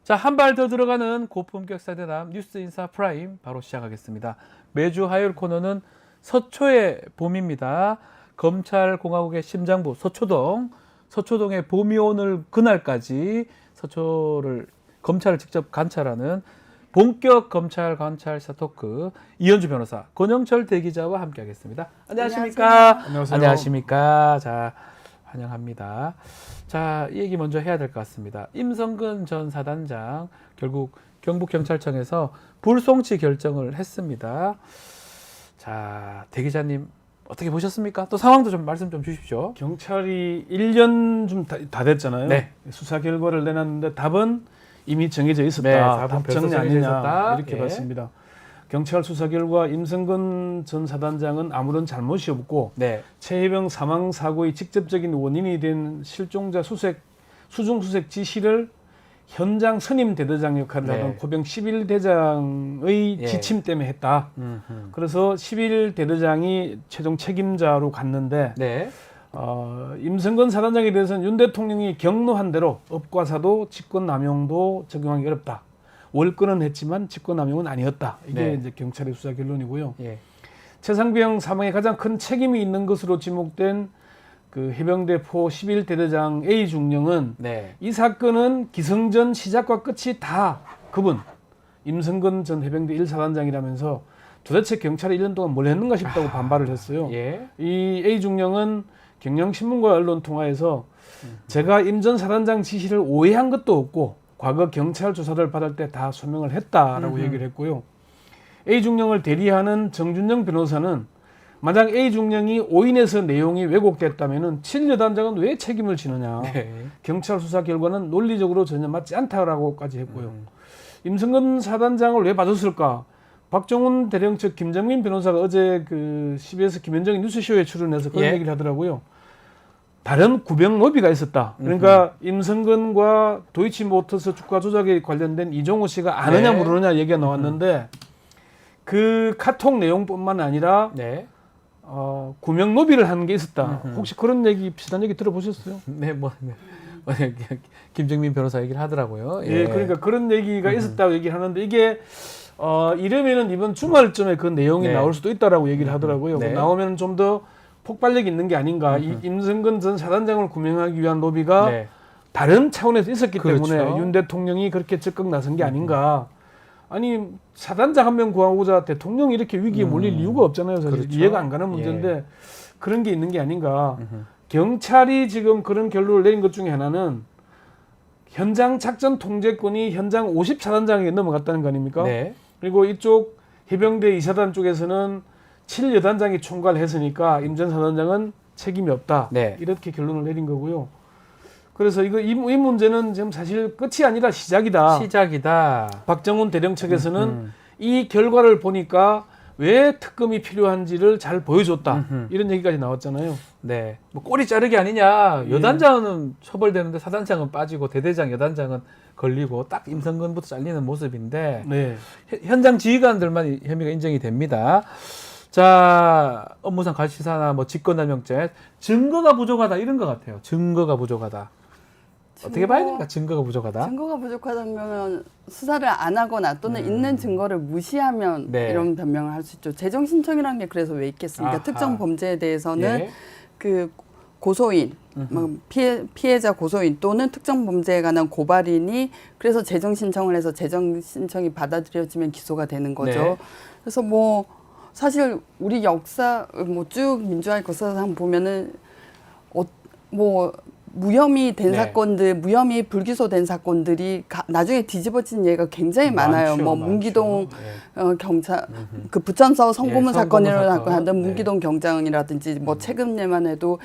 자, 한 발 더 들어가는 고품격 사대담 뉴스 인사 프라임 바로 시작하겠습니다. 매주 화요일 코너는 서초의 봄입니다. 검찰공화국의 심장부 서초동의 봄이 오늘 그날까지 서초를 검찰을 직접 관찰하는 본격 검찰 관찰사 토크 이현주 변호사, 권영철 대기자와 함께하겠습니다. 안녕하십니까? 안녕하세요. 안녕하십니까? 자, 환영합니다. 자, 이 얘기 먼저 해야 될 것 같습니다. 임성근 전 사단장 결국 경북경찰청에서 불송치 결정을 했습니다. 자, 대기자님 어떻게 보셨습니까? 또 상황도 좀 말씀 좀 주십시오. 경찰이 1년 좀 다 됐잖아요. 네. 수사 결과를 내놨는데 답은 이미 정해져 있었다. 네, 답은 벌써 답정이 정해져 아니냐 있었다. 이렇게 예. 봤습니다. 경찰 수사 결과 임성근 전 사단장은 아무런 잘못이 없고 네. 최혜병 사망 사고의 직접적인 원인이 된 실종자 수중 수색 지시를 현장 선임 대대장 역할을 네. 하던 고병 11대장의 예. 지침 때문에 했다. 그래서 11대대장이 최종 책임자로 갔는데 네. 임성근 사단장에 대해서는 윤 대통령이 경로한 대로 업과사도 직권남용도 적용하기 어렵다. 월권은 했지만 직권남용은 아니었다. 이게 네. 이제 경찰의 수사 결론이고요. 예. 최상병 사망에 가장 큰 책임이 있는 것으로 지목된 그 해병대 포 11대대장 A 중령은 네. 이 사건은 기승전 시작과 끝이 다 그분 임성근 전 해병대 1사단장이라면서 도대체 경찰이 1년 동안 뭘 했는가 싶다고 반발을 했어요. 예. 이 A 중령은 경영신문과 언론 통화에서 제가 임 전 사단장 지시를 오해한 것도 없고 과거 경찰 조사를 받을 때 다 소명을 했다라고 얘기를 했고요. A 중령을 대리하는 정준영 변호사는 만약 A 중령이 오인해서 내용이 왜곡됐다면 7여단장은 왜 책임을 지느냐. 네. 경찰 수사 결과는 논리적으로 전혀 맞지 않다라고까지 했고요. 임성근 사단장을 왜 봐줬을까? 박정훈 대령 측 김정민 변호사가 어제 그 CBS 김현정의 뉴스쇼에 출연해서 그런 예. 얘기를 하더라고요. 다른 구병 로비가 있었다. 그러니까 임성근과 도이치모터스 주가 조작에 관련된 이종호 씨가 아느냐 네. 모르느냐 얘기가 나왔는데 그 카톡 내용뿐만 아니라 네. 구명 로비를 하는 게 있었다. 혹시 그런 얘기 비슷한 얘기 들어보셨어요? 네, 김정민 변호사 얘기를 하더라고요. 예, 그러니까 그런 얘기가 있었다고 얘기를 하는데 이게 이러면은 이번 주말쯤에 그 내용이 네. 나올 수도 있다라고 얘기를 하더라고요. 네. 나오면 좀 더 폭발력이 있는 게 아닌가. 이 임성근 전 사단장을 구명하기 위한 로비가 네. 다른 차원에서 있었기 그렇죠. 때문에 윤 대통령이 그렇게 적극 나선 게 아닌가. 아니 사단장 한 명 구하고자 대통령이 이렇게 위기에 몰릴 이유가 없잖아요. 사실 그렇죠. 이해가 안 가는 문제인데 그런 게 있는 게 아닌가. 경찰이 지금 그런 결론을 내린 것 중에 하나는 현장 작전 통제권이 현장 54단장에게 넘어갔다는 거 아닙니까? 네. 그리고 이쪽 해병대 2사단 쪽에서는 7여단장이 총괄을 했으니까 임 전 사단장은 책임이 없다. 네. 이렇게 결론을 내린 거고요. 그래서 이 문제는 지금 사실 끝이 아니라 시작이다. 시작이다. 박정훈 대령 측에서는 이 결과를 보니까 왜 특검이 필요한지를 잘 보여줬다. 이런 얘기까지 나왔잖아요. 네. 뭐 꼬리 자르기 아니냐. 여단장은 처벌되는데 사단장은 빠지고 대대장, 여단장은 걸리고 딱 임성근부터 잘리는 모습인데 네. 현장 지휘관들만 혐의가 인정이 됩니다. 자, 업무상 과실치사나 뭐 직권남용죄 증거가 부족하다 이런 것 같아요. 증거가 부족하다. 어떻게 봐야 됩니까? 증거가 부족하다. 증거가 부족하다면 수사를 안 하거나 또는 있는 증거를 무시하면 네. 이런 변명을 할 수 있죠. 재정 신청이라는 게 그래서 왜 있겠습니까? 아하. 특정 범죄에 대해서는 예. 그 고소인, 뭐 피해자 고소인 또는 특정 범죄에 관한 고발인이 그래서 재정 신청을 해서 재정 신청이 받아들여지면 기소가 되는 거죠. 네. 그래서 뭐 사실 우리 역사 뭐 쭉 민주화 역사상 보면은 뭐 무혐의 된 네. 사건들, 무혐의 불기소된 사건들이 나중에 뒤집어진 예가 굉장히 많아요. 많죠, 뭐 많죠. 문기동 네. 경찰 그 부천서 성고문 예, 사건을 성고문 사건. 하던 네. 문기동 경장이라든지 뭐 최근 예만 해도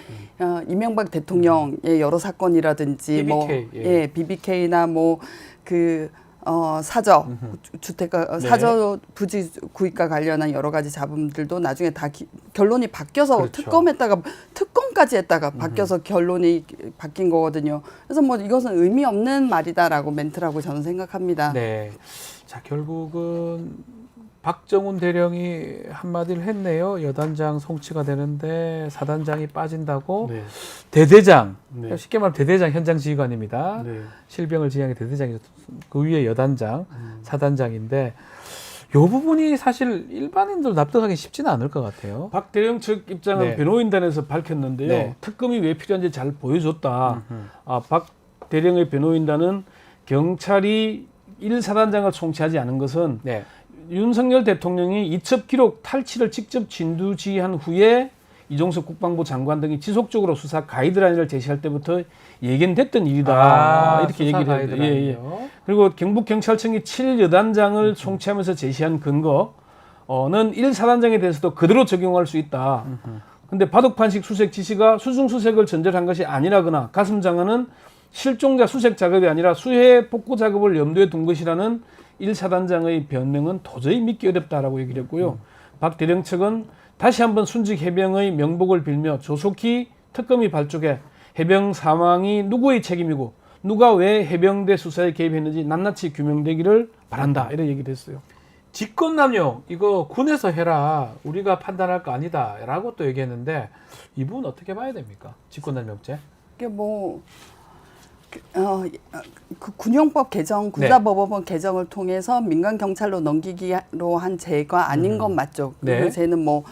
이명박 대통령의 여러 사건이라든지 뭐 BBK, 예. 예, BBK나 뭐 그 사저 주택가 네. 사저 부지 구입과 관련한 여러 가지 잡음들도 나중에 다 결론이 바뀌어서 그렇죠. 특검까지 했다가 바뀌어서 결론이 바뀐 거거든요. 그래서 뭐 이것은 의미 없는 말이다라고 멘트라고 저는 생각합니다. 네. 자, 결국은 박정훈 대령이 한마디를 했네요. 여단장 송치가 되는데 사단장이 빠진다고. 네. 대대장, 네. 쉽게 말하면 대대장 현장 지휘관입니다. 네. 실병을 지휘하는 게 대대장이죠. 그 위에 여단장, 사단장인데 이 부분이 사실 일반인들 납득하기 쉽지는 않을 것 같아요. 박 대령 측 입장은 네. 변호인단에서 밝혔는데요. 네. 특검이 왜 필요한지 잘 보여줬다. 박 대령의 변호인단은 경찰이 1사단장을 송치하지 않은 것은 네. 윤석열 대통령이 이첩 기록 탈취를 직접 진두지휘한 후에 이종석 국방부 장관 등이 지속적으로 수사 가이드라인을 제시할 때부터 예견됐던 일이다. 이렇게 얘기를 했는데. 예, 예. 그리고 경북경찰청이 7여단장을 송치하면서 제시한 근거는 1사단장에 대해서도 그대로 적용할 수 있다. 근데 바둑판식 수색 지시가 수중수색을 전제한 것이 아니라거나 가슴장어는 실종자 수색 작업이 아니라 수해 복구 작업을 염두에 둔 것이라는 1사단장의 변명은 도저히 믿기 어렵다라고 얘기를 했고요. 박 대령 측은 다시 한번 순직 해병의 명복을 빌며 조속히 특검이 발족해 해병 사망이 누구의 책임이고 누가 왜 해병대 수사에 개입했는지 낱낱이 규명되기를 바란다. 이런 얘기를 했어요. 직권남용 이거 군에서 해라. 우리가 판단할 거 아니다라고 또 얘기했는데 이 부분 어떻게 봐야 됩니까? 직권남용죄. 이게 뭐 그 군용법 개정, 군사법원 개정을 통해서 민간 경찰로 넘기기로 한 죄가 아닌 건 맞죠. 네. 그 죄는 뭐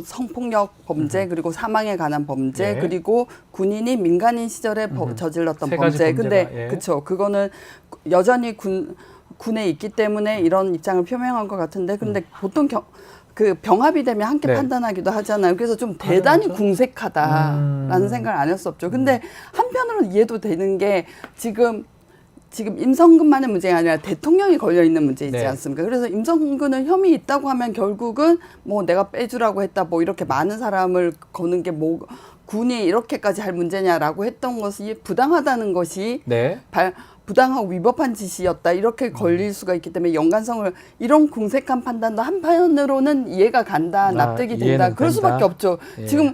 성폭력 범죄 그리고 사망에 관한 범죄 네. 그리고 군인이 민간인 시절에 저질렀던 세 가지 범죄. 범죄가, 근데 예. 그렇죠. 그거는 여전히 군에 있기 때문에 이런 입장을 표명한 것 같은데 근데 보통 그 병합이 되면 함께 네. 판단하기도 하잖아요. 그래서 좀 대단히 궁색하다라는 생각을 안 할 수 없죠. 근데 한편으로는 이해도 되는 게 지금 임성근만의 문제가 아니라 대통령이 걸려 있는 문제이지 네. 않습니까? 그래서 임성근은 혐의 있다고 하면 결국은 뭐 내가 빼주라고 했다 뭐 이렇게 많은 사람을 거는 게 뭐 군이 이렇게까지 할 문제냐라고 했던 것이 부당하다는 것이 네. 부당하고 위법한 짓이었다 이렇게 걸릴 수가 있기 때문에 연관성을 이런 궁색한 판단도 한편으로는 이해가 간다 납득이 된다 이해는 그럴 수밖에 된다. 없죠. 예. 지금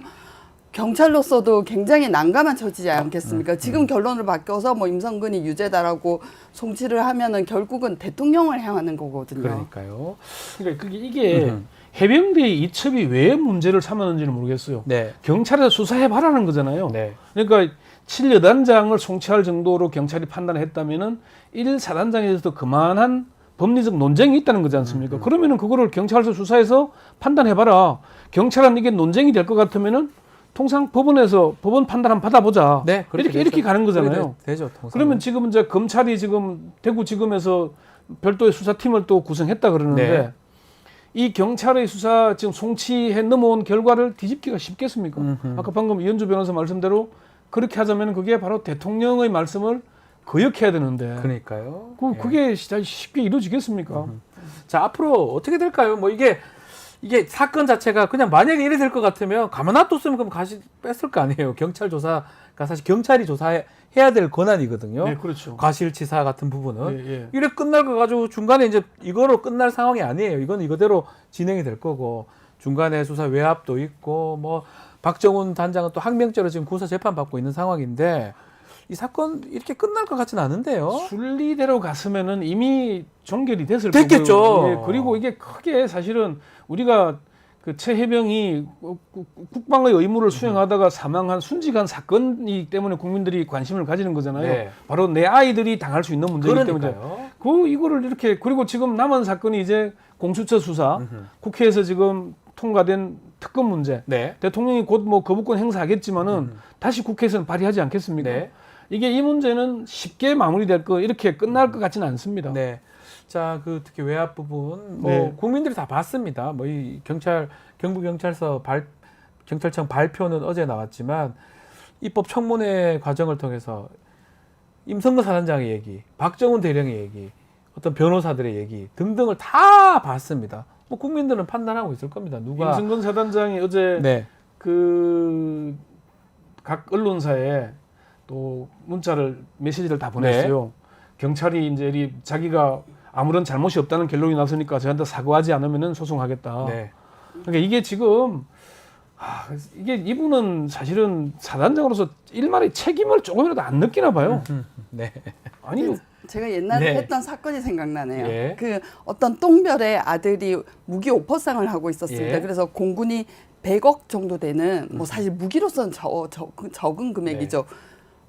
경찰로서도 굉장히 난감한 처지지 않겠습니까? 지금 결론을 바뀌어서 뭐 임성근이 유죄다라고 송치를 하면은 결국은 대통령을 향하는 거거든요. 그러니까요. 그러니까 이게 해병대의 이첩이 왜 문제를 삼았는지는 모르겠어요. 네. 경찰에서 수사해봐라는 거잖아요. 네. 그러니까 7여단장을 송치할 정도로 경찰이 판단했다면은 1사단장에 대해서도 그만한 법리적 논쟁이 있다는 거지 않습니까? 그러면은 그거를 경찰에서 수사해서 판단해봐라. 경찰은 이게 논쟁이 될 것 같으면은 통상 법원에서 법원 판단 한번 받아보자. 네. 이렇게 가는 거잖아요. 되죠. 통상. 그러면 지금 이제 검찰이 지금 대구지검에서 별도의 수사팀을 또 구성했다 그러는데 네. 이 경찰의 수사 지금 송치해 넘어온 결과를 뒤집기가 쉽겠습니까? 아까 방금 이현주 변호사 말씀대로 그렇게 하자면 그게 바로 대통령의 말씀을 거역해야 되는데 그러니까요. 예. 그게 쉽게 이루어지겠습니까? 자, 앞으로 어떻게 될까요? 뭐 이게 사건 자체가 그냥 만약에 이래 될 것 같으면 가만 놔뒀으면 그럼 뺐을 거 아니에요. 경찰 조사가 사실 경찰이 조사해야 될 권한이거든요. 네, 그렇죠. 과실치사 같은 부분은 예, 예. 이래 끝날 거 가지고 중간에 이제 이거로 끝날 상황이 아니에요. 이건 이거대로 진행이 될 거고 중간에 수사 외압도 있고 뭐 박정훈 단장은 또 항명죄로 지금 구속 재판 받고 있는 상황인데 이 사건 이렇게 끝날 것 같지는 않은데요. 순리대로 갔으면은 이미 종결이 됐겠죠. 거고요. 예, 그리고 이게 크게 사실은 우리가 그 최 해병이 국방의 의무를 수행하다가 사망한 순직한 사건이기 때문에 국민들이 관심을 가지는 거잖아요. 네. 바로 내 아이들이 당할 수 있는 문제이기 때문에 그러니까요. 이거를 이렇게 그리고 지금 남은 사건이 이제 공수처 수사, 국회에서 지금 통과된 특검 문제. 네. 대통령이 곧 뭐 거부권 행사하겠지만은 다시 국회에서는 발의하지 않겠습니까? 네. 이게 이 문제는 쉽게 마무리될 거 이렇게 끝날 것 같지는 않습니다. 네. 자, 그 특히 외압 부분 뭐 네. 국민들이 다 봤습니다. 뭐 이 경북경찰서 경찰청 발표는 어제 나왔지만 입법 청문회 과정을 통해서 임성근 사단장의 얘기, 박정훈 대령의 얘기, 어떤 변호사들의 얘기 등등을 다 봤습니다. 뭐 국민들은 판단하고 있을 겁니다. 누가 임성근 사단장이 어제 네. 그 각 언론사에 또 메시지를 다 보냈어요. 경찰이 이제 자기가 아무런 잘못이 없다는 결론이 나서니까 저한테 사과하지 않으면은 소송하겠다. 네. 그러니까 이게 지금 그래서 이게 이분은 사실은 사단장으로서 일말의 책임을 조금이라도 안 느끼나 봐요. 네. 아니 제가 옛날에 네. 했던 사건이 생각나네요. 예. 그 어떤 똥별의 아들이 무기 오퍼상을 하고 있었습니다. 예. 그래서 공군이 100억 정도 되는 뭐 사실 무기로서는 적은 금액이죠.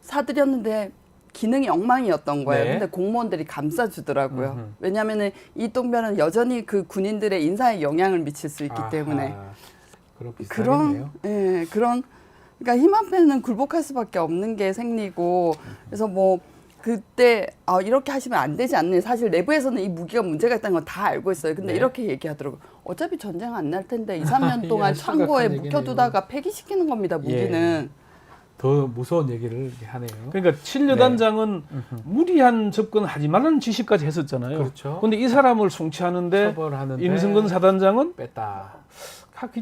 사들였는데 기능이 엉망이었던 거예요. 네. 근데 공무원들이 감싸주더라고요. 왜냐하면은 이 똥별은 여전히 그 군인들의 인사에 영향을 미칠 수 있기 때문에 그런 비슷하겠네요. 그런 그러니까 힘 앞에는 굴복할 수밖에 없는 게 생리고 그래서 뭐 그때 이렇게 하시면 안 되지 않느냐. 사실 내부에서는 이 무기가 문제가 있다는 건 다 알고 있어요. 근데 네. 이렇게 얘기하더라고요. 어차피 전쟁 안 날 텐데 2, 3년 동안 이게 창고에 심각한 묵혀두다가 폐기시키는 겁니다. 무기는. 더 무서운 얘기를 하네요. 그러니까 칠여단장은 무리한 접근하지 말라는 지시까지 했었잖아요. 그렇죠. 근데 이 사람을 송치하는데 처벌하는데 임승근 사단장은 뺐다.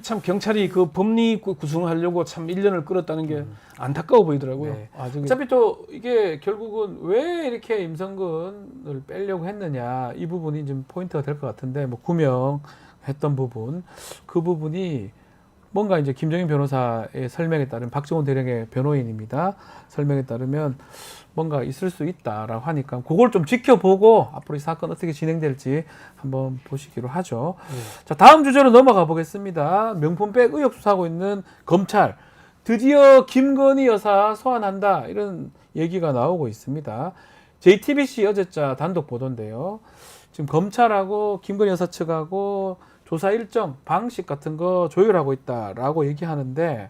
참 경찰이 그 법리 구성하려고 참 1년을 끌었다는 게 안타까워 보이더라고요. 네. 저게 어차피 또 이게 결국은 왜 이렇게 임성근을 빼려고 했느냐 이 부분이 좀 포인트가 될 것 같은데 뭐 구명했던 부분 그 부분이 뭔가 이제 김정인 변호사의 설명에 따르면 박정훈 대령의 변호인입니다. 설명에 따르면 뭔가 있을 수 있다라고 하니까 그걸 좀 지켜보고 앞으로 이 사건 어떻게 진행될지 한번 보시기로 하죠. 자, 다음 주제로 넘어가 보겠습니다. 명품백 의혹 수사하고 있는 검찰 드디어 김건희 여사 소환한다 이런 얘기가 나오고 있습니다. JTBC 어제자 단독 보도인데요. 지금 검찰하고 김건희 여사 측하고 조사 일정, 방식 같은 거 조율하고 있다라고 얘기하는데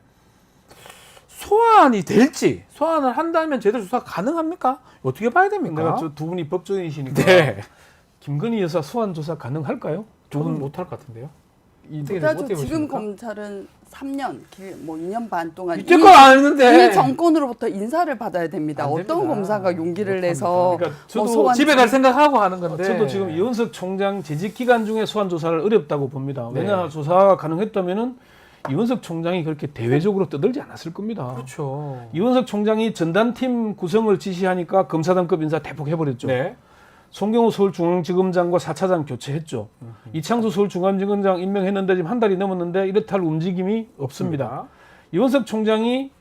소환이 될지 소환을 한다면 제대로 수사 가능합니까? 어떻게 봐야 됩니까? 내가 두 분이 법조인이시니까 네. 김건희 여사 소환 조사 가능할까요? 저는 못할 것 같은데요. 그래도 어떻게 지금 보십니까? 검찰은 3년, 뭐 2년 반 동안 이때껏 안 했는데 이 정권으로부터 인사를 받아야 됩니다. 안 어떤 됩니다. 검사가 용기를 못합니다. 내서 그러니까 저도 뭐 소환 집에 갈 생각하고 하는 건데 저도 지금 이원석 총장 재직 기간 중에 소환 조사를 어렵다고 봅니다. 왜냐 네. 조사가 가능했다면은 이원석 총장이 그렇게 대외적으로 떠들지 않았을 겁니다. 그렇죠. 이원석 총장이 전담팀 구성을 지시하니까 검사단급 인사 대폭 해버렸죠. 네. 송경호 서울중앙지검장과 4차장 교체했죠. 이창수 서울중앙지검장 임명했는데 지금 한 달이 넘었는데 이렇다 할 움직임이 없습니다. 이원석 총장이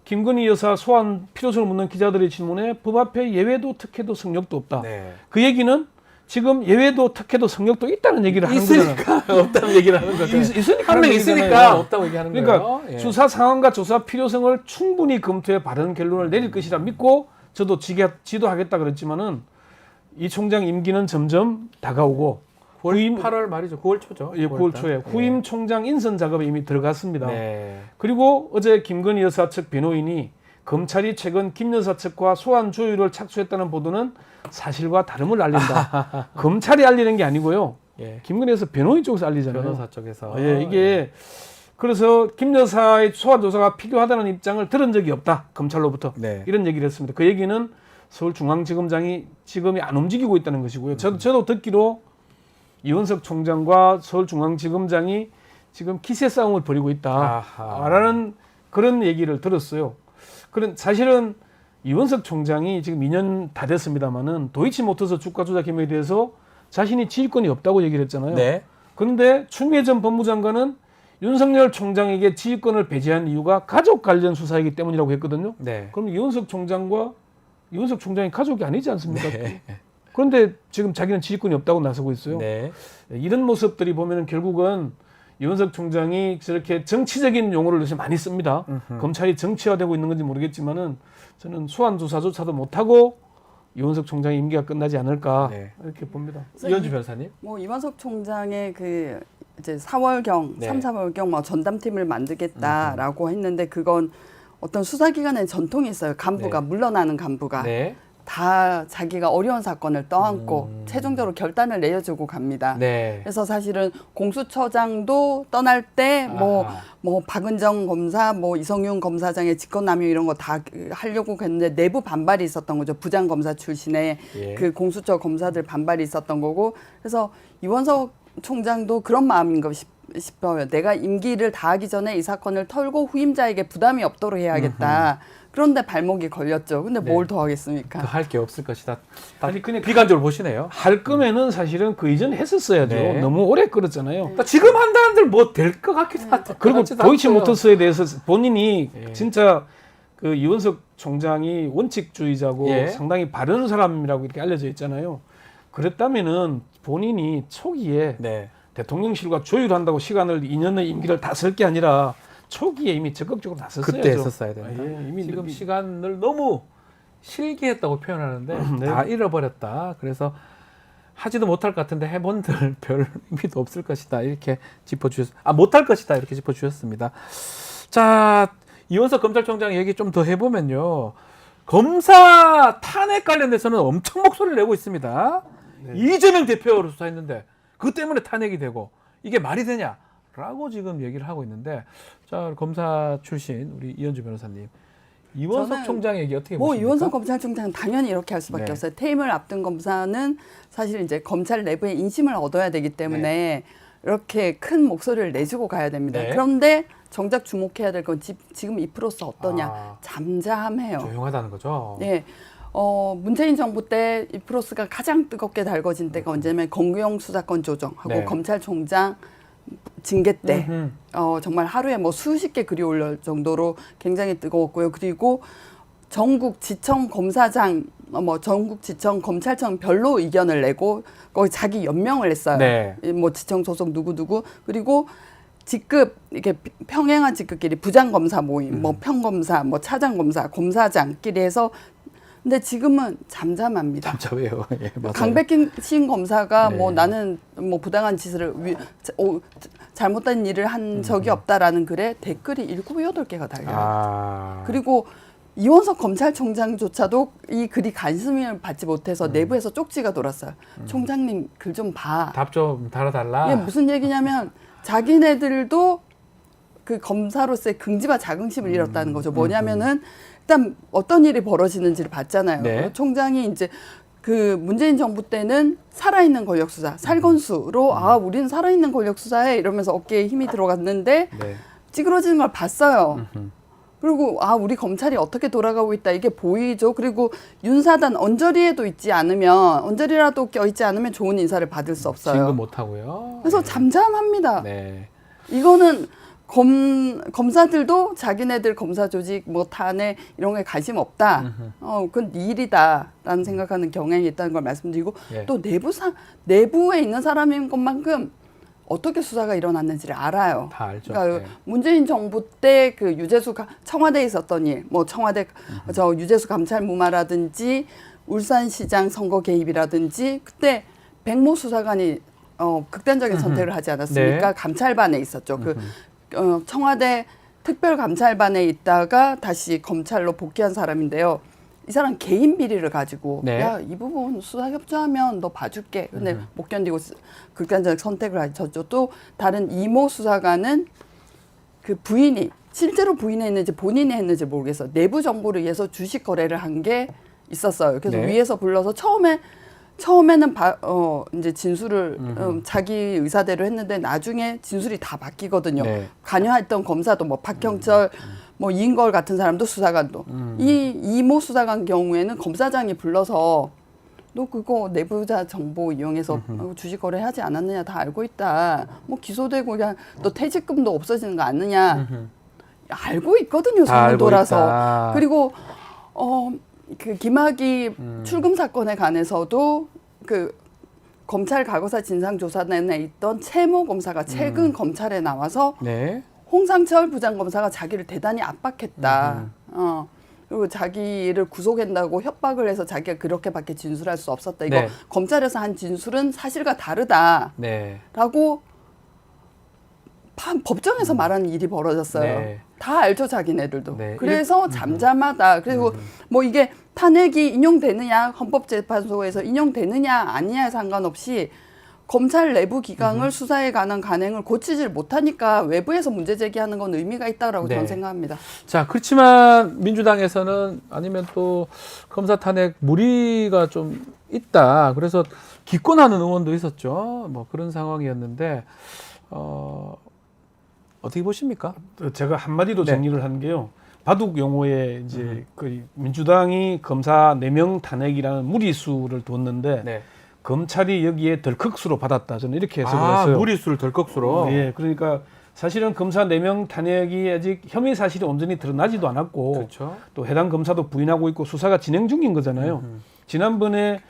김건희 여사 소환 필요성을 묻는 기자들의 질문에 법 앞에 예외도 특혜도 성역도 없다. 네. 그 얘기는 지금 예외도 특혜도 성역도 있다는 얘기를 하는 거잖아요. 있으니까 없다는 얘기를 하는 거죠. 있으니까 한 명 하는 있으니까 얘기잖아요. 없다고 얘기하는 그러니까 거예요. 예. 수사 상황과 조사 필요성을 충분히 검토해 바른 결론을 내릴 것이라 믿고 저도 지도하겠다 그랬지만은 이 총장 임기는 점점 다가오고 9월 8월 말이죠. 9월 초죠. 9월 초에 후임 총장 인선 작업에 이미 들어갔습니다. 네. 그리고 어제 김건희 여사 측 변호인이 검찰이 최근 김 여사 측과 소환 조율을 착수했다는 보도는 사실과 다름을 알린다. 검찰이 알리는 게 아니고요. 예. 김건희 여사 변호인 쪽에서 알리잖아요. 변호사 쪽에서 이게 그래서 김 여사의 소환 조사가 필요하다는 입장을 들은 적이 없다. 검찰로부터. 네. 이런 얘기를 했습니다. 그 얘기는 서울중앙지검장이 지금이 안 움직이고 있다는 것이고요. 저도 듣기로 이원석 총장과 서울중앙지검장이 지금 기세 싸움을 벌이고 있다라는 그런 얘기를 들었어요. 그런 사실은 이원석 총장이 지금 2년 다 됐습니다만은 도이치모터스 주가 조작 혐의에 대해서 자신이 지휘권이 없다고 얘기를 했잖아요. 네. 그런데 추미애 전 법무장관은 윤석열 총장에게 지휘권을 배제한 이유가 가족 관련 수사이기 때문이라고 했거든요. 네. 그럼 이원석 총장이 가족이 아니지 않습니까? 네. 그런데 지금 자기는 지휘권이 없다고 나서고 있어요. 네. 이런 모습들이 보면은 결국은 이원석 총장이 저렇게 정치적인 용어를 요새 많이 씁니다. 검찰이 정치화되고 있는 건지 모르겠지만은 저는 소환 조사조차도 못하고 이원석 총장의 임기가 끝나지 않을까 네. 이렇게 봅니다. 이현주 변호사님. 뭐 이원석 총장의 그 이제 4월경, 네. 3, 4월경 뭐 전담팀을 만들겠다라고 했는데 그건 어떤 수사기관의 전통이 있어요. 간부가 네. 물러나는 간부가 네. 다 자기가 어려운 사건을 떠안고 최종적으로 결단을 내려주고 갑니다. 네. 그래서 사실은 공수처장도 떠날 때 뭐 박은정 검사, 뭐 이성윤 검사장의 직권남용 이런 거 다 하려고 했는데 내부 반발이 있었던 거죠. 부장 검사 출신의 예. 그 공수처 검사들 반발이 있었던 거고. 그래서 이원석 총장도 그런 마음인가 싶어요. 내가 임기를 다하기 전에 이 사건을 털고 후임자에게 부담이 없도록 해야겠다. 그런데 발목이 걸렸죠. 근데 네. 뭘 더 하겠습니까? 그 할 게 없을 것이다. 딱 아니 그냥 비관적으로 보시네요. 할 거면은 사실은 그 이전 했었어야죠. 네. 너무 오래 끌었잖아요. 그러니까 지금 한다는들 뭐 될 것 같기도 하고. 그리고 도이치모터스에 대해서 본인이 예. 진짜 그 이원석 총장이 원칙주의자고 예. 상당히 바른 사람이라고 이렇게 알려져 있잖아요. 그랬다면은 본인이 초기에 네. 대통령실과 조율한다고 시간을 2년의 임기를 다 쓸 게 아니라 초기에 이미 적극적으로 다 썼어야죠. 그때 했었어야 된다. 예, 이미 지금 시간을 너무 실기했다고 표현하는데 네. 다 잃어버렸다. 그래서 하지도 못할 것 같은데 해본들 별 의미도 없을 것이다. 이렇게 짚어주셨습니다. 못할 것이다. 이렇게 짚어주셨습니다. 자, 이원석 검찰총장 얘기 좀 더 해보면요. 검사 탄핵 관련돼서는 엄청 목소리를 내고 있습니다. 네. 이재명 대표로 수사했는데 그 때문에 탄핵이 되고 이게 말이 되냐라고 지금 얘기를 하고 있는데 자, 검사 출신 우리 이현주 변호사님 이원석 저는 총장 얘기 어떻게 뭐 보십니까? 이원석 검찰총장은 당연히 이렇게 할 수밖에 네. 없어요. 퇴임을 앞둔 검사는 사실 이제 검찰 내부의 인심을 얻어야 되기 때문에 이렇게 큰 목소리를 내주고 가야 됩니다. 네. 그런데 정작 주목해야 될 건 지금 이 프로스 어떠냐? 아. 잠잠해요. 조용하다는 거죠. 네. 문재인 정부 때 이 프로스가 가장 뜨겁게 달궈진 때가 언제냐면 검경 수사권 조정하고 네. 검찰총장 징계 때 음흠. 정말 하루에 뭐 수십 개 글이 올릴 정도로 굉장히 뜨거웠고요. 그리고 전국 지청 검사장 전국 지청 검찰청 별로 의견을 내고 거기 자기 연명을 했어요. 네. 뭐 지청 소속 누구 그리고 직급 이렇게 평행한 직급끼리 부장 검사 모임, 뭐 평검사, 뭐 차장 검사, 검사장끼리 해서 근데 지금은 잠잠합니다. 잠잠해요. 예, 맞아요. 강백신 검사가 네. 뭐 나는 뭐 부당한 짓을 잘못된 일을 한 적이 없다라는 글에 댓글이 7, 8개가 달려요. 아. 그리고 이원석 검찰총장조차도 이 글이 관심을 받지 못해서 내부에서 쪽지가 돌았어요. 총장님 글 좀 봐. 답 좀 달아달라. 이게 무슨 얘기냐면 자기네들도 그 검사로서의 긍지와 자긍심을 잃었다는 거죠. 뭐냐면은 일단 어떤 일이 벌어지는지를 봤잖아요. 네. 총장이 이제 그 문재인 정부 때는 살아있는 권력 수사, 살건수로 우리는 살아있는 권력 수사해 이러면서 어깨에 힘이 들어갔는데 네. 찌그러지는 걸 봤어요. 그리고 우리 검찰이 어떻게 돌아가고 있다 이게 보이죠. 그리고 윤사단 언저리에도 있지 않으면 언저리라도 껴있지 않으면 좋은 인사를 받을 수 없어요. 진급 못 하고요. 그래서 잠잠합니다. 네. 이거는 검사들도 자기네들 검사 조직 뭐 탄핵 이런 거에 관심 없다. 그건 네 일이다라는 생각하는 경향이 있다는 걸 말씀드리고 예. 또 내부에 있는 사람인 것만큼 어떻게 수사가 일어났는지를 알아요. 다 알죠. 그러니까 네. 문재인 정부 때 그 유재수 청와대에 있었던 일, 뭐 청와대 유재수 감찰 무마라든지 울산시장 선거 개입이라든지 그때 백모 수사관이 극단적인 선택을 하지 않았습니까? 네. 감찰반에 있었죠. 청와대 특별감찰반에 있다가 다시 검찰로 복귀한 사람인데요. 이 사람 개인 비리를 가지고 네. 야, 이 부분 수사 협조하면 너 봐줄게. 근데 못 견디고 극단적 선택을 하셨죠. 또 다른 이모 수사관은 그 부인이 실제로 부인이 했는지 본인이 했는지 모르겠어요. 내부 정보를 위해서 주식 거래를 한 게 있었어요. 그래서 네. 위에서 불러서 처음에는 이제 진술을 자기 의사대로 했는데 나중에 진술이 다 바뀌거든요. 네. 관여했던 검사도 뭐 박형철, 뭐 이인걸 같은 사람도 수사관도 이 이모 수사관 경우에는 검사장이 불러서 너 그거 내부자 정보 이용해서 주식 거래하지 않았느냐 다 알고 있다. 뭐 기소되고 그냥 너 퇴직금도 없어지는 거 아느냐. 알고 있거든요. 다 소문 알고 돌아서. 있다. 그리고 그 김학의 출금 사건에 관해서도 그 검찰 과거사 진상조사단에 있던 최모 검사가 최근 검찰에 나와서 네. 홍상철 부장검사가 자기를 대단히 압박했다. 그리고 자기를 구속한다고 협박을 해서 자기가 그렇게밖에 진술할 수 없었다. 이거 네. 검찰에서 한 진술은 사실과 다르다라고 네. 법정에서 말하는 일이 벌어졌어요. 네. 다 알죠, 자기네들도. 네. 그래서 잠잠하다. 그리고 뭐 이게 탄핵이 인용되느냐, 헌법재판소에서 인용되느냐 아니냐에 상관없이 검찰 내부 기강을 수사에 관한 관행을 고치질 못하니까 외부에서 문제 제기하는 건 의미가 있다라고 네. 저는 생각합니다. 자, 그렇지만 민주당에서는 아니면 또 검사 탄핵 무리가 좀 있다. 그래서 기권하는 의원도 있었죠. 뭐 그런 상황이었는데 어떻게 보십니까? 제가 한마디로 네. 정리를 한 게요. 바둑 용어에 이제 그 민주당이 검사 4명 탄핵이라는 무리수를 뒀는데 네. 검찰이 여기에 덜컥수로 받았다. 저는 이렇게 해석을 했어요. 무리수를 덜컥수로. 예, 그러니까 사실은 검사 4명 탄핵이 아직 혐의 사실이 온전히 드러나지도 않았고 그렇죠. 또 해당 검사도 부인하고 있고 수사가 진행 중인 거잖아요. 지난번에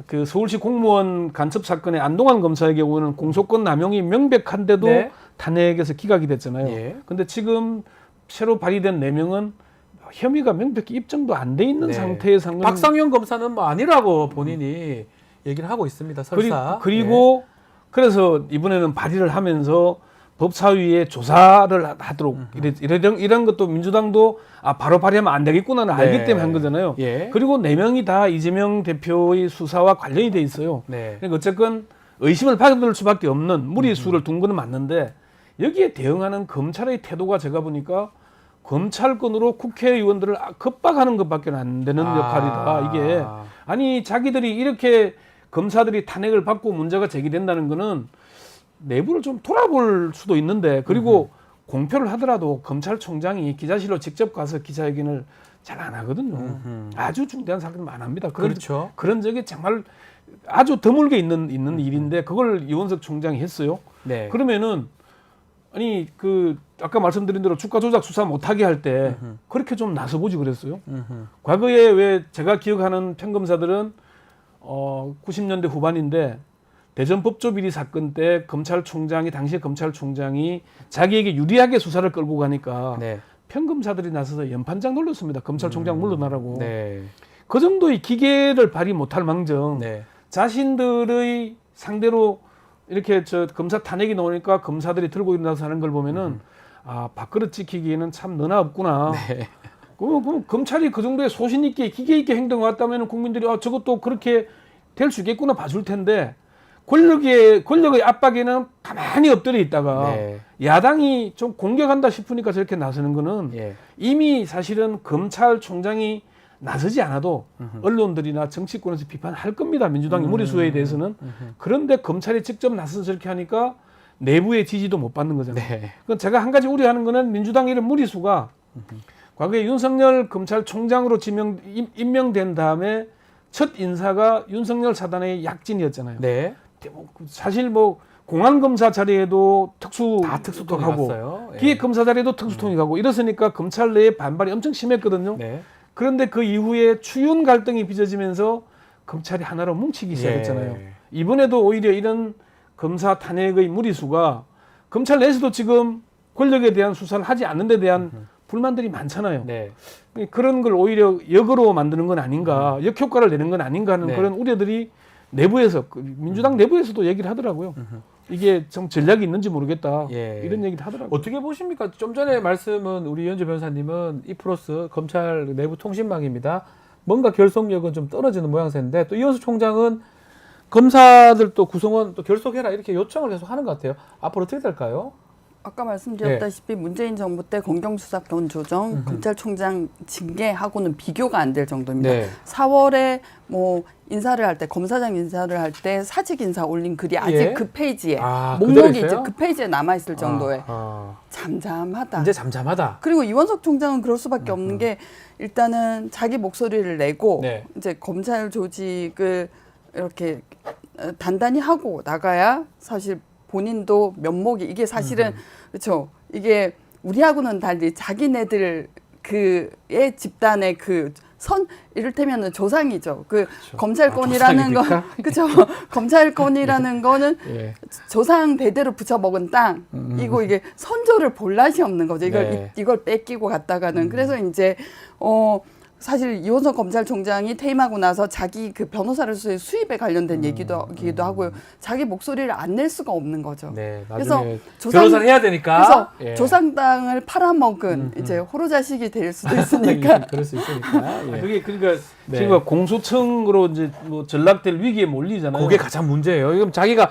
그 서울시 공무원 간첩 사건의 안동환 검사의 경우는 공소권 남용이 명백한데도 네. 탄핵에서 기각이 됐잖아요. 예. 근데 지금 새로 발의된 4명은 혐의가 명백히 입증도 안 돼 있는 네. 상태에서 한 건- 박상현 검사는 뭐 아니라고 본인이 얘기를 하고 있습니다. 설사. 그리고 그래서 이번에는 발의를 하면서 법사위에 조사를 하도록 이런 것도 민주당도 바로 발의하면 안 되겠구나는 네. 알기 때문에 한 거잖아요. 예. 그리고 4명이 다 이재명 대표의 수사와 관련이 돼 있어요. 네. 그러니까 어쨌건 의심을 받을 수밖에 없는 무리수를 둔 거는 맞는데 여기에 대응하는 검찰의 태도가 제가 보니까 검찰권으로 국회의원들을 겁박하는 것밖에 안 되는 역할이다. 이게 아니 자기들이 이렇게 검사들이 탄핵을 받고 문제가 제기된다는 거는 내부를 좀 돌아볼 수도 있는데 그리고 공표를 하더라도 검찰총장이 기자실로 직접 가서 기자회견을 잘 안 하거든요. 아주 중대한 사건은 안 합니다. 그렇죠. 그런 적이 정말 아주 드물게 있는 일인데 그걸 이원석 총장이 했어요. 네. 그러면은 아니 그 아까 말씀드린 대로 주가 조작 수사 못하게 할 때 그렇게 좀 나서보지 그랬어요. 과거에 왜 제가 기억하는 평검사들은 90년대 후반인데 대전 법조비리 사건 때 검찰총장이 당시에 검찰총장이 자기에게 유리하게 수사를 끌고 가니까 네. 평검사들이 나서서 연판장 놀렸습니다. 검찰총장 물러나라고. 네. 그 정도의 기계를 발휘 못할 망정 네. 자신들의 상대로 이렇게 저 검사 탄핵이 나오니까 검사들이 들고 일어나서 하는 걸 보면은 밥그릇 지키기에는 참 너나 없구나. 네. 그럼 검찰이 그 정도의 소신 있게 기계 있게 행동해 왔다면 국민들이 저것도 그렇게 될 수 있겠구나 봐줄 텐데 권력의 압박에는 가만히 엎드려 있다가 네. 야당이 좀 공격한다 싶으니까 저렇게 나서는 거는 예. 이미 사실은 검찰총장이 나서지 않아도 언론들이나 정치권에서 비판할 겁니다. 민주당의 무리수에 대해서는. 그런데 검찰이 직접 나서서 저렇게 하니까 내부의 지지도 못 받는 거잖아요. 네. 그건 제가 한 가지 우려하는 거는 민주당 이런 무리수가 과거에 윤석열 검찰총장으로 임명된 다음에 첫 인사가 윤석열 사단의 약진이었잖아요. 네. 사실 뭐 공안검사 자리에도 다 특수통이 하고 갔어요. 예. 기획검사 자리에도 특수통이 가고 이랬으니까 검찰 내에 반발이 엄청 심했거든요. 네. 그런데 그 이후에 추윤 갈등이 빚어지면서 검찰이 하나로 뭉치기 시작했잖아요. 예. 이번에도 오히려 이런 검사 탄핵의 무리수가 검찰 내에서도 지금 권력에 대한 수사를 하지 않는 데 대한 불만들이 많잖아요. 네. 그런 걸 오히려 역으로 만드는 건 아닌가, 역효과를 내는 건 아닌가 하는 네. 그런 우려들이 내부에서 민주당 내부에서도 얘기를 하더라고요. 이게 좀 전략이 있는지 모르겠다. 예. 이런 얘기를 하더라고요. 어떻게 보십니까? 좀 전에 말씀은 우리 이현주 변호사님은 이프로스 검찰 내부 통신망입니다. 뭔가 결속력은 좀 떨어지는 모양새인데 또 이현수 총장은 검사들 또 구성원 또 결속해라 이렇게 요청을 계속 하는 것 같아요. 앞으로 어떻게 될까요? 아까 말씀드렸다시피 문재인 정부 때 검경수사권 조정, 검찰총장 징계하고는 비교가 안 될 정도입니다. 네. 4월에 뭐 인사를 할 때 검사장 인사를 할 때 사직 인사 올린 글이 아직 예. 그 페이지에 그대로 목록이 있어요? 이제 그 페이지에 남아 있을 정도의 아. 잠잠하다. 이제 잠잠하다. 그리고 이원석 총장은 그럴 수밖에 없는 게 일단은 자기 목소리를 내고 네. 이제 검찰 조직을 이렇게 단단히 하고 나가야 사실 본인도 면목이 이게 사실은 그렇죠. 이게 우리하고는 달리 자기네들 그의 집단의 그 선 이를테면은 조상이죠. 그 검찰권이라는 거 그렇죠. 검찰권이라는 거는 예. 조상 대대로 붙여 먹은 땅이고 이게 선조를 볼 낯이 없는 거죠. 이걸 네. 이걸 뺏기고 갔다가는 그래서 이제 사실 이원석 검찰총장이 퇴임하고 나서 자기 그 변호사로서의 수입에 관련된 얘기도 하고요. 자기 목소리를 안 낼 수가 없는 거죠. 네. 그래서 나중에 변호사를 해야 되니까. 그래서 예. 조상당을 팔아먹은 이제 호로자식이 될 수도 있으니까. 그럴 수 있으니까. 예. 그게 그러니까 네. 지금 공소청으로 이제 뭐 전락될 위기에 몰리잖아요. 그게 가장 문제예요. 이건 자기가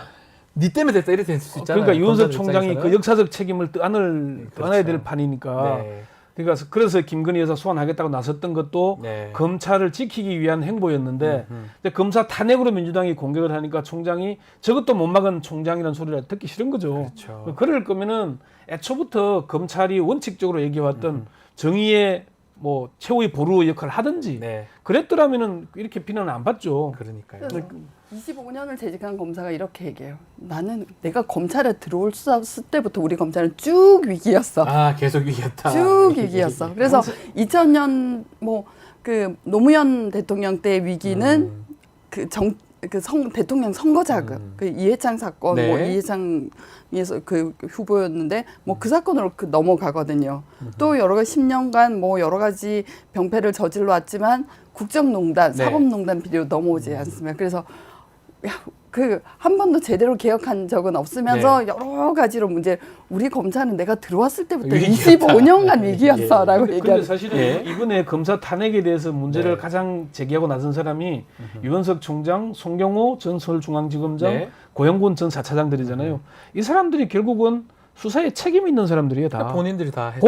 니 때문에 됐다 이렇게 될 수 있잖아요. 그러니까 이원석 검사들 총장이 입장에서는. 그 역사적 책임을 떠안아야 그렇죠. 될 판이니까. 네. 그러니까 그래서 김건희 여사 소환하겠다고 나섰던 것도 네. 검찰을 지키기 위한 행보였는데 이제 검사 탄핵으로 민주당이 공격을 하니까 총장이 저것도 못 막은 총장이라는 소리를 듣기 싫은 거죠. 그렇죠. 그럴 거면은 애초부터 검찰이 원칙적으로 얘기해왔던 정의의 뭐 최후의 보루 역할을 하든지 네. 그랬더라면은 이렇게 비난을 안 받죠. 그러니까요. 25년을 재직한 검사가 이렇게 얘기해요. 나는 내가 검찰에 들어왔을 때부터 우리 검찰은 쭉 위기였어. 아, 계속 위기였다. 쭉 위기였어. 그래서 2000년 뭐 그 노무현 대통령 때 위기는 대통령 선거 자금, 그 이해창 사건, 네. 뭐 이해창에서 그 후보였는데 뭐 그 사건으로 넘어가거든요. 또 여러 가지 10년간 뭐 여러 가지 병폐를 저질러 왔지만 국정농단, 네. 사법농단 비리로 넘어오지 않습니까? 그래서 그 한 번도 제대로 개혁한 적은 없으면서 여러 가지로 문제. 우리 검사는 내가 들어왔을 때부터 위기였다. 25년간 위기였어라고 근데 얘기하는. 사실은 예. 이번에 검사 탄핵에 대해서 문제를 네. 가장 제기하고 나선 사람이 유원석 총장, 송경호 전 서울중앙지검장, 네. 고영군 전 4차장들이잖아요. 이 사람들이 결국은 수사에 책임이 있는 사람들이에요, 다. 본인들이 다 했잖아요.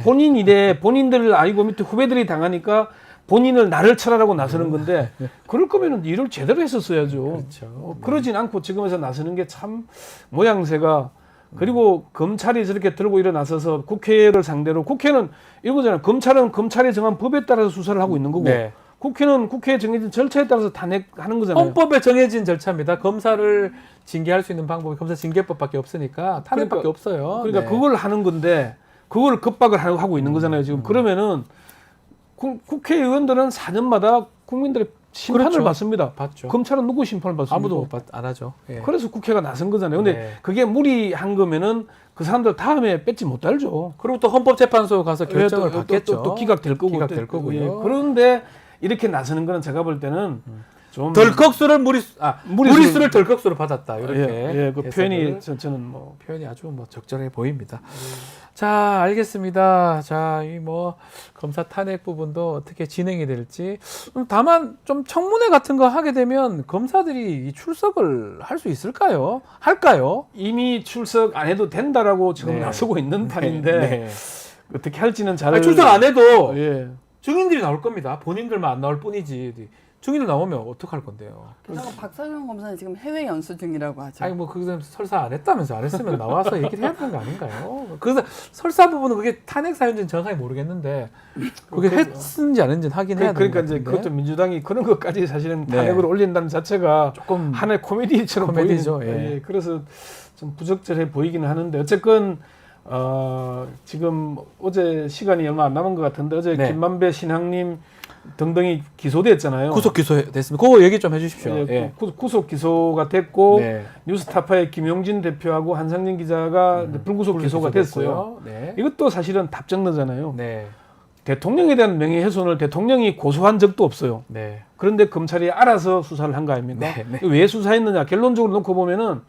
본인 일에 본인들 알고 밑에 후배들이 당하니까 본인을 나를 처라라고 나서는 건데 그럴 거면은 일을 제대로 했었어야죠. 그렇죠. 그러진 않고 지금에서 나서는 게 참 모양새가 그리고 검찰이 저렇게 들고 일어나서서 국회를 상대로 국회는 이거잖아요. 검찰은 검찰이 정한 법에 따라서 수사를 하고 있는 거고 네. 국회는 국회에 정해진 절차에 따라서 탄핵하는 거잖아요. 헌법에 정해진 절차입니다. 검사를 징계할 수 있는 방법이 검사 징계법밖에 없으니까 탄핵밖에 그러니까, 없어요. 그러니까 네. 그걸 하는 건데 그걸 급박을 하고 있는 거잖아요. 지금 그러면은 국회의원들은 4년마다 국민들의 심판을 그렇죠. 받습니다. 봤죠. 검찰은 누구 심판을 받습니까? 아무도 안 하죠. 예. 그래서 국회가 나선 거잖아요. 근데 네. 그게 무리한 거면은 그 사람들 다음에 뺏지 못 달죠. 그리고 또 헌법재판소 가서 결정을 받겠죠. 또 기각될 거고. 기각될 거고요. 예. 그런데 이렇게 나서는 거는 제가 볼 때는 좀 덜컥수를 무리수를 덜컥수로 받았다. 이렇게 그 해석을. 표현이 저는 뭐 표현이 아주 뭐 적절해 보입니다. 자, 알겠습니다. 자, 이 뭐 검사 탄핵 부분도 어떻게 진행이 될지. 다만 좀 청문회 같은 거 하게 되면 검사들이 이 출석을 할 수 있을까요? 할까요? 이미 출석 안 해도 된다라고 지금 네. 나서고 있는 판인데 네. 어떻게 할지는 잘 아니, 출석 안 해도 예. 증인들이 나올 겁니다. 본인들만 안 나올 뿐이지. 증인들 나오면 어떡할 건데요? 게다가 박상현 검사는 지금 해외 연수 중이라고 하죠. 아니 뭐 그거 설사 안 했다면서 안 했으면 나와서 얘기를 해야 되는 거 아닌가요? 그래서 설사 부분은 그게 탄핵 사유인지는 정확하게 모르겠는데 그게 했는지 안 했는지 확인해야 되는 그러니까 것 이제 같은데. 그것도 민주당이 그런 것까지 사실은 네. 탄핵으로 올린다는 자체가 조금 하나의 코미디처럼 코미디죠, 보이는, 예. 그래서 좀 부적절해 보이기는 하는데 어쨌건 지금 어제 시간이 얼마 안 남은 것 같은데 어제 네. 김만배 신학님 등등이 기소됐잖아요. 구속 기소됐습니다. 그거 얘기 좀 해주십시오. 예, 예. 구속 기소가 됐고 네. 뉴스타파의 김용진 대표하고 한상진 기자가 이제 불구속 기소가 됐어요. 네. 이것도 사실은 답정너잖아요. 네. 대통령에 대한 명예훼손을 대통령이 고소한 적도 없어요. 네. 그런데 검찰이 알아서 수사를 한 거 아닙니까? 네, 네. 왜 수사했느냐? 결론적으로 놓고 보면은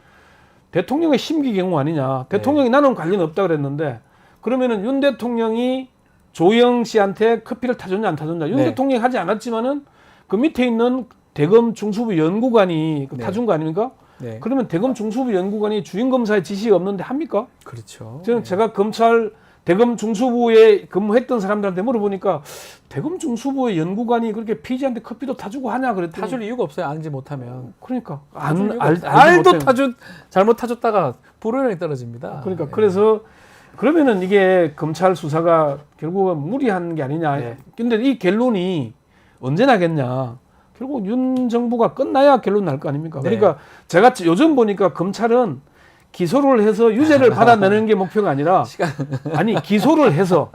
대통령의 심기 경우 아니냐? 대통령이 나는 관련 없다 그랬는데 그러면은 윤 대통령이 조영 씨한테 커피를 타줬냐 안 타줬냐? 윤 네. 대통령이 하지 않았지만은 그 밑에 있는 대검 중수부 연구관이 네. 타준 거 아닙니까? 네. 그러면 대검 중수부 연구관이 주임 검사의 지시가 없는데 합니까? 그렇죠. 저는 제가 검찰 대검 중수부에 근무했던 사람들한테 물어보니까 대검 중수부의 연구관이 그렇게 피지한테 커피도 타주고 하냐 그랬더니 타줄 이유가 없어요. 알지 못하면. 그러니까 타줄 이유가 알지 알도 못해요. 잘못 타줬다가 불호령이 떨어집니다. 그러니까 예. 그래서 그러면은 이게 검찰 수사가 결국은 무리한 게 아니냐. 네. 근데 이 결론이 언제 나겠냐. 결국 윤 정부가 끝나야 결론 날 거 아닙니까? 네. 그러니까 제가 요즘 보니까 검찰은 기소를 해서 유죄를 받아내는 게 목표가 아니라 아니 기소를 해서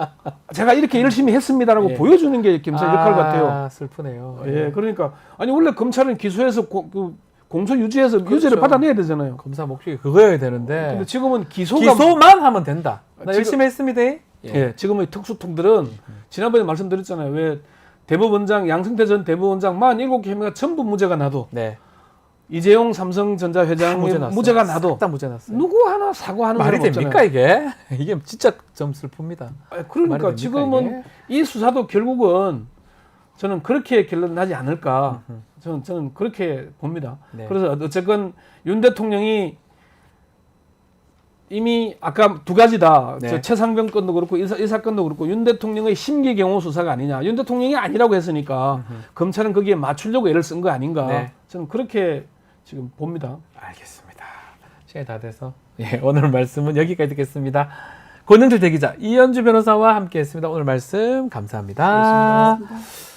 제가 이렇게 열심히 했습니다라고 예. 보여주는 게 검찰 역할 같아요. 슬프네요. 예, 그러니까 아니 원래 검찰은 기소해서 공소 유지해서 그렇죠. 유죄를 받아내야 되잖아요. 검사 목적이 그거여야 되는데 근데 지금은 기소가 기소만 하면 된다. 나 지금- 열심히 했습니다. 예, 지금의 특수통들은 지난번에 말씀드렸잖아요. 왜 대법원장 양승태 전 대법원장 47개 혐의가 전부 무죄가 나도 네. 이재용 삼성전자 회장의 무죄가 나도 다 무죄 났어요. 누구 하나 사과하는 말이 사람 됩니까 없잖아요. 이게 진짜 좀 슬픕니다. 그러니까 말이 지금은 됩니까, 이 수사도 결국은 저는 그렇게 결론 나지 않을까. 저는 그렇게 봅니다. 네. 그래서 어쨌건 윤 대통령이 이미 아까 두 가지다. 네. 저 최상병 건도 그렇고 이 사건도 그렇고 윤 대통령의 심기 경호 수사가 아니냐. 윤 대통령이 아니라고 했으니까 검찰은 거기에 맞추려고 애를 쓴 거 아닌가. 네. 저는 그렇게 지금 봅니다. 알겠습니다. 시간이 다 돼서 오늘 말씀은 여기까지 듣겠습니다. 권영철 대기자, 이현주 변호사와 함께했습니다. 오늘 말씀 감사합니다. 고맙습니다.